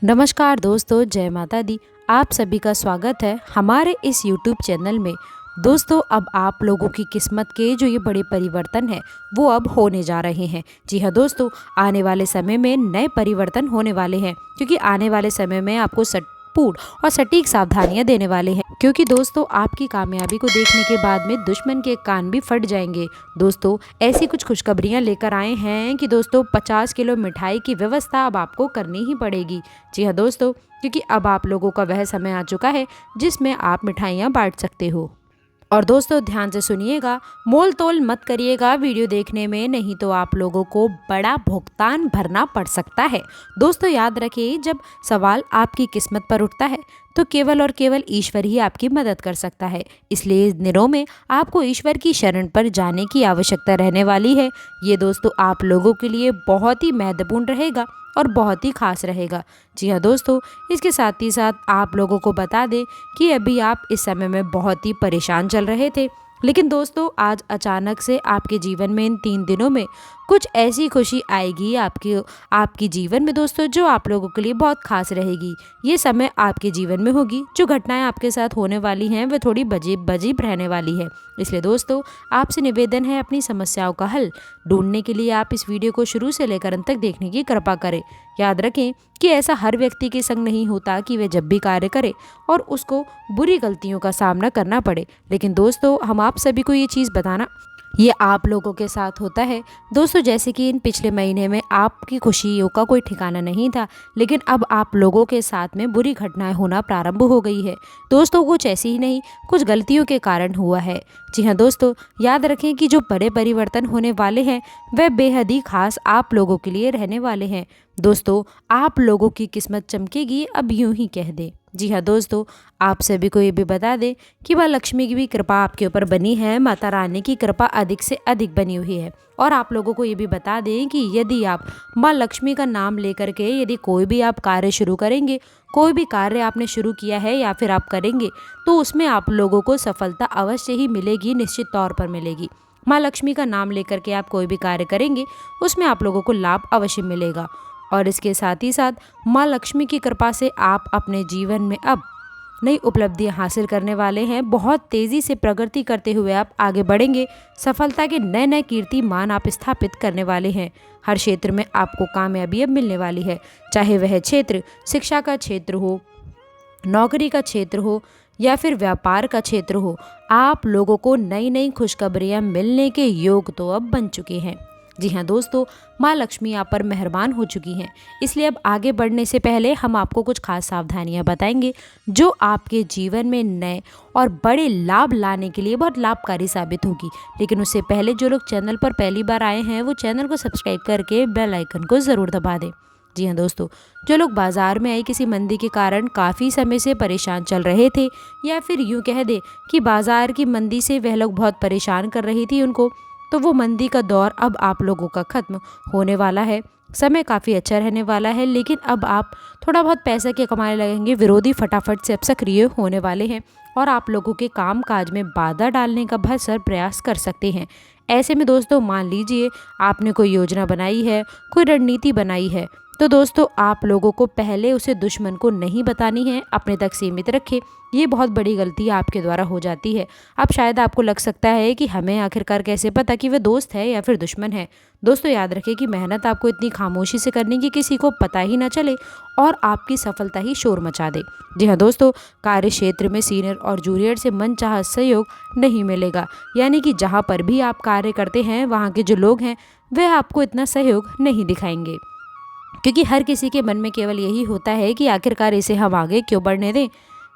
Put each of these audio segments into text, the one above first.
नमस्कार दोस्तों, जय माता दी। आप सभी का स्वागत है हमारे इस YouTube चैनल में। दोस्तों, अब आप लोगों की किस्मत के जो ये बड़े परिवर्तन हैं वो अब होने जा रहे हैं। जी हाँ दोस्तों, आने वाले समय में नए परिवर्तन होने वाले हैं, क्योंकि आने वाले समय में आपको पूर्ण और सटीक सावधानियां देने वाले हैं। क्योंकि दोस्तों, आपकी कामयाबी को देखने के बाद में दुश्मन के कान भी फट जाएंगे। दोस्तों, ऐसी कुछ खुशखबरियां लेकर आए हैं कि दोस्तों 50 किलो मिठाई की व्यवस्था अब आपको करनी ही पड़ेगी। जी हाँ दोस्तों, क्योंकि अब आप लोगों का वह समय आ चुका है जिसमें आप मिठाइयाँ बांट सकते हो। और दोस्तों, ध्यान से सुनिएगा, मोल तोल मत करिएगा वीडियो देखने में, नहीं तो आप लोगों को बड़ा भुगतान भरना पड़ सकता है। दोस्तों, याद रखिए, जब सवाल आपकी किस्मत पर उठता है तो केवल और केवल ईश्वर ही आपकी मदद कर सकता है। इसलिए इस दिनों में आपको ईश्वर की शरण पर जाने की आवश्यकता रहने वाली है। ये दोस्तों आप लोगों के लिए बहुत ही महत्वपूर्ण रहेगा और बहुत ही खास रहेगा। जी हाँ दोस्तों, इसके साथ ही साथ आप लोगों को बता दें कि अभी आप इस समय में बहुत ही परेशान चल रहे थे, लेकिन दोस्तों आज अचानक से आपके जीवन में इन 3 दिनों में कुछ ऐसी खुशी आएगी आपकी जीवन में दोस्तों, जो आप लोगों के लिए बहुत खास रहेगी। ये समय आपके जीवन में होगी, जो घटनाएं आपके साथ होने वाली हैं वह थोड़ी बजीब रहने वाली है। इसलिए दोस्तों, आपसे निवेदन है, अपनी समस्याओं का हल ढूंढने के लिए आप इस वीडियो को शुरू से लेकर अंत तक देखने की कृपा करें। याद रखें कि ऐसा हर व्यक्ति के संग नहीं होता कि वह जब भी कार्य करे और उसको बुरी गलतियों का सामना करना पड़े, लेकिन दोस्तों हम आप सभी को ये चीज़ बताना, ये आप लोगों के साथ होता है। दोस्तों, जैसे कि इन पिछले महीने में आपकी खुशियों का कोई ठिकाना नहीं था, लेकिन अब आप लोगों के साथ में बुरी घटनाएं होना प्रारंभ हो गई है। दोस्तों, कुछ ऐसी ही नहीं, कुछ गलतियों के कारण हुआ है। जी हाँ दोस्तों, याद रखें कि जो बड़े परिवर्तन होने वाले हैं वह बेहद ही खास आप लोगों के लिए रहने वाले हैं। दोस्तों, आप लोगों की किस्मत चमकेगी, अब यूं ही कह दें। जी हाँ दोस्तों, आप सभी को ये भी बता दें कि माँ लक्ष्मी की भी कृपा आपके ऊपर बनी है, माता रानी की कृपा अधिक से अधिक बनी हुई है। और आप लोगों को ये भी बता दें कि यदि आप माँ लक्ष्मी का नाम लेकर के यदि कोई भी आप कार्य शुरू करेंगे, कोई भी कार्य आपने शुरू किया है या फिर आप करेंगे, तो उसमें आप लोगों को सफलता अवश्य ही मिलेगी, निश्चित तौर पर मिलेगी। माँ लक्ष्मी का नाम लेकर के आप कोई भी कार्य करेंगे उसमें आप लोगों को लाभ अवश्य मिलेगा। और इसके साथ ही साथ माँ लक्ष्मी की कृपा से आप अपने जीवन में अब नई उपलब्धियां हासिल करने वाले हैं। बहुत तेज़ी से प्रगति करते हुए आप आगे बढ़ेंगे, सफलता के नए नए कीर्तिमान आप स्थापित करने वाले हैं। हर क्षेत्र में आपको कामयाबी अब मिलने वाली है, चाहे वह क्षेत्र शिक्षा का क्षेत्र हो, नौकरी का क्षेत्र हो या फिर व्यापार का क्षेत्र हो। आप लोगों को नई नई खुशखबरियां मिलने के योग तो अब बन चुके हैं। जी हाँ दोस्तों, माँ लक्ष्मी आप पर मेहरबान हो चुकी हैं। इसलिए अब आगे बढ़ने से पहले हम आपको कुछ खास सावधानियां बताएंगे जो आपके जीवन में नए और बड़े लाभ लाने के लिए बहुत लाभकारी साबित होगी। लेकिन उससे पहले जो लोग चैनल पर पहली बार आए हैं वो चैनल को सब्सक्राइब करके बेल आइकन को ज़रूर दबा दें। जी हाँ दोस्तों, जो लोग बाजार में आई किसी मंदी के कारण काफ़ी समय से परेशान चल रहे थे, या फिर यूँ कह दे कि बाजार की मंदी से वह लोग बहुत परेशान कर रही थी उनको, तो वो मंदी का दौर अब आप लोगों का ख़त्म होने वाला है। समय काफ़ी अच्छा रहने वाला है, लेकिन अब आप थोड़ा बहुत पैसा के कमाने लगेंगे। विरोधी फटाफट से अब सक्रिय होने वाले हैं और आप लोगों के काम काज में बाधा डालने का भरसक प्रयास कर सकते हैं। ऐसे में दोस्तों, मान लीजिए आपने कोई योजना बनाई है, कोई रणनीति बनाई है, तो दोस्तों आप लोगों को पहले उसे दुश्मन को नहीं बतानी है, अपने तक सीमित रखें। ये बहुत बड़ी गलती आपके द्वारा हो जाती है। अब शायद आपको लग सकता है कि हमें आखिरकार कैसे पता कि वह दोस्त है या फिर दुश्मन है। दोस्तों, याद रखें कि मेहनत आपको इतनी खामोशी से करनी कि किसी को पता ही ना चले और आपकी सफलता ही शोर मचा दे। जी हाँ दोस्तों, कार्य क्षेत्र में सीनियर और जूनियर से मनचाहा सहयोग नहीं मिलेगा, यानी कि जहाँ पर भी आप कार्य करते हैं वहाँ के जो लोग हैं वह आपको इतना सहयोग नहीं दिखाएंगे, क्योंकि हर किसी के मन में केवल यही होता है कि आखिरकार इसे हम आगे क्यों बढ़ने दें।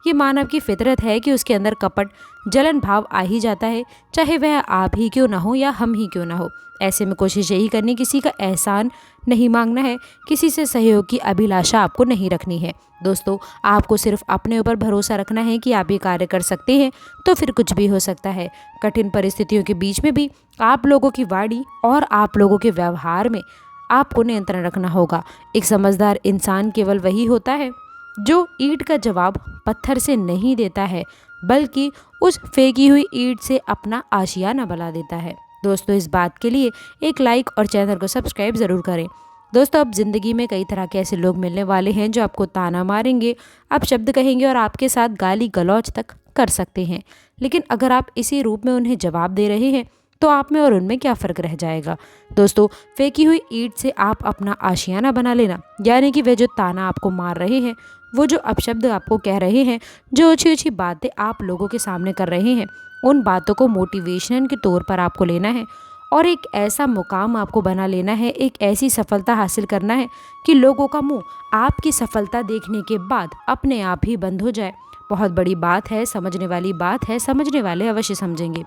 ये मानव की फितरत है कि उसके अंदर कपट जलन भाव आ ही जाता है, चाहे वह आप ही क्यों ना हो या हम ही क्यों ना हो। ऐसे में कोशिश यही करनी, किसी का एहसान नहीं मांगना है, किसी से सहयोग की अभिलाषा आपको नहीं रखनी है। दोस्तों, आपको सिर्फ अपने ऊपर भरोसा रखना है कि आप ये कार्य कर सकते हैं, तो फिर कुछ भी हो सकता है। कठिन परिस्थितियों के बीच में भी आप लोगों की वाणी और आप लोगों के व्यवहार में आपको नियंत्रण रखना होगा। एक समझदार इंसान केवल वही होता है जो ईंट का जवाब पत्थर से नहीं देता है, बल्कि उस फेंकी हुई ईंट से अपना आशियाना बना देता है। दोस्तों, इस बात के लिए एक लाइक और चैनल को सब्सक्राइब ज़रूर करें। दोस्तों अब ज़िंदगी में कई तरह के ऐसे लोग मिलने वाले हैं जो आपको ताना मारेंगे, आप शब्द कहेंगे और आपके साथ गाली गलौज तक कर सकते हैं। लेकिन अगर आप इसी रूप में उन्हें जवाब दे रहे हैं तो आप में और उनमें क्या फ़र्क रह जाएगा। दोस्तों फेंकी हुई ईंट से आप अपना आशियाना बना लेना, यानी कि वे जो ताना आपको मार रहे हैं, वो जो अपशब्द आपको कह रहे हैं, जो अच्छी अच्छी बातें आप लोगों के सामने कर रहे हैं, उन बातों को मोटिवेशन के तौर पर आपको लेना है और एक ऐसा मुकाम आपको बना लेना है, एक ऐसी सफलता हासिल करना है कि लोगों का मुंह आपकी सफलता देखने के बाद अपने आप ही बंद हो जाए। बहुत बड़ी बात है, समझने वाली बात है, समझने वाले अवश्य समझेंगे।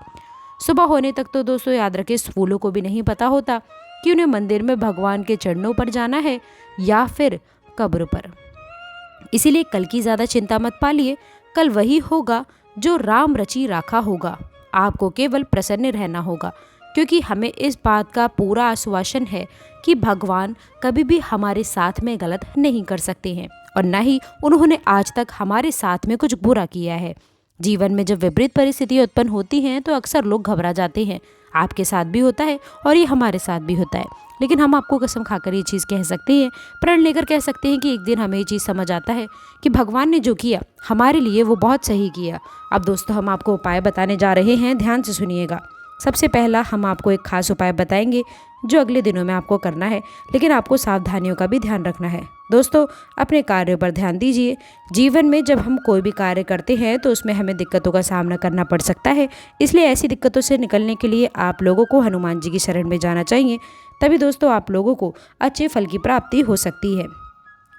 सुबह होने तक तो दोस्तों याद रखें, इस फूलों को भी नहीं पता होता कि उन्हें मंदिर में भगवान के चरणों पर जाना है या फिर कब्र पर। इसीलिए कल की ज़्यादा चिंता मत पालिए, कल वही होगा जो राम रची राखा होगा। आपको केवल प्रसन्न रहना होगा, क्योंकि हमें इस बात का पूरा आश्वासन है कि भगवान कभी भी हमारे साथ में गलत नहीं कर सकते हैं और न ही उन्होंने आज तक हमारे साथ में कुछ बुरा किया है। जीवन में जब विपरीत परिस्थितियाँ उत्पन्न होती हैं तो अक्सर लोग घबरा जाते हैं। आपके साथ भी होता है और ये हमारे साथ भी होता है, लेकिन हम आपको कसम खाकर ये चीज़ कह सकते हैं, प्रण लेकर कह सकते हैं कि एक दिन हमें ये चीज़ समझ आता है कि भगवान ने जो किया हमारे लिए वो बहुत सही किया। अब दोस्तों हम आपको उपाय बताने जा रहे हैं, ध्यान से सुनिएगा। सबसे पहला हम आपको एक खास उपाय बताएंगे जो अगले दिनों में आपको करना है, लेकिन आपको सावधानियों का भी ध्यान रखना है। दोस्तों अपने कार्यों पर ध्यान दीजिए। जीवन में जब हम कोई भी कार्य करते हैं तो उसमें हमें दिक्कतों का सामना करना पड़ सकता है, इसलिए ऐसी दिक्कतों से निकलने के लिए आप लोगों को हनुमान जी की शरण में जाना चाहिए, तभी दोस्तों आप लोगों को अच्छे फल की प्राप्ति हो सकती है।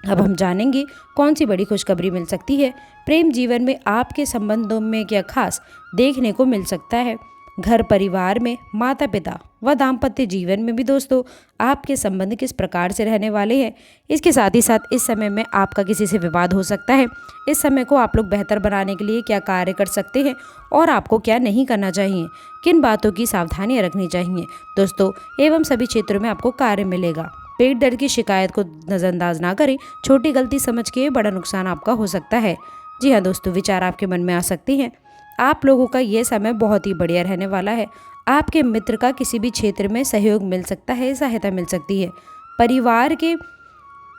अब हम जानेंगे कौन सी बड़ी खुशखबरी मिल सकती है। प्रेम जीवन में आपके संबंधों में क्या खास देखने को मिल सकता है। घर परिवार में, माता पिता व दाम्पत्य जीवन में भी दोस्तों आपके संबंध किस प्रकार से रहने वाले हैं। इसके साथ ही साथ इस समय में आपका किसी से विवाद हो सकता है। इस समय को आप लोग बेहतर बनाने के लिए क्या कार्य कर सकते हैं और आपको क्या नहीं करना चाहिए, किन बातों की सावधानियां रखनी चाहिए दोस्तों, एवं सभी क्षेत्रों में आपको कार्य मिलेगा। पेट दर्द की शिकायत को नज़रअंदाज ना करें, छोटी गलती समझ के बड़ा नुकसान आपका हो सकता है। जी हाँ दोस्तों, विचार आपके मन में आ सकते हैं। आप लोगों का ये समय बहुत ही बढ़िया रहने वाला है। आपके मित्र का किसी भी क्षेत्र में सहयोग मिल सकता है, सहायता मिल सकती है। परिवार के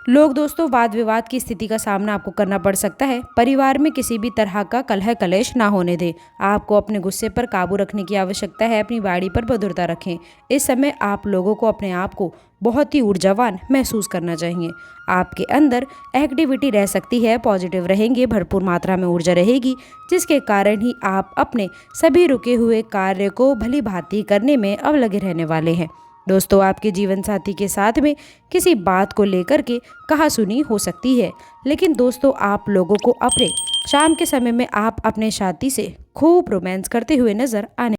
लोग दोस्तों वाद विवाद की स्थिति का सामना आपको करना पड़ सकता है। परिवार में किसी भी तरह का कलह कलेश ना होने दें। आपको अपने गुस्से पर काबू रखने की आवश्यकता है, अपनी वाणी पर मधुरता रखें। इस समय आप लोगों को अपने आप को बहुत ही ऊर्जावान महसूस करना चाहिए। आपके अंदर एक्टिविटी रह सकती है, पॉजिटिव रहेंगे, भरपूर मात्रा में ऊर्जा रहेगी, जिसके कारण ही आप अपने सभी रुके हुए कार्य को भली भांति करने में अब लगे रहने वाले हैं। दोस्तों आपके जीवन साथी के साथ में किसी बात को लेकर के कहासुनी हो सकती है, लेकिन दोस्तों आप लोगों को अपने शाम के समय में आप अपने साथी से खूब रोमांस करते हुए नजर आने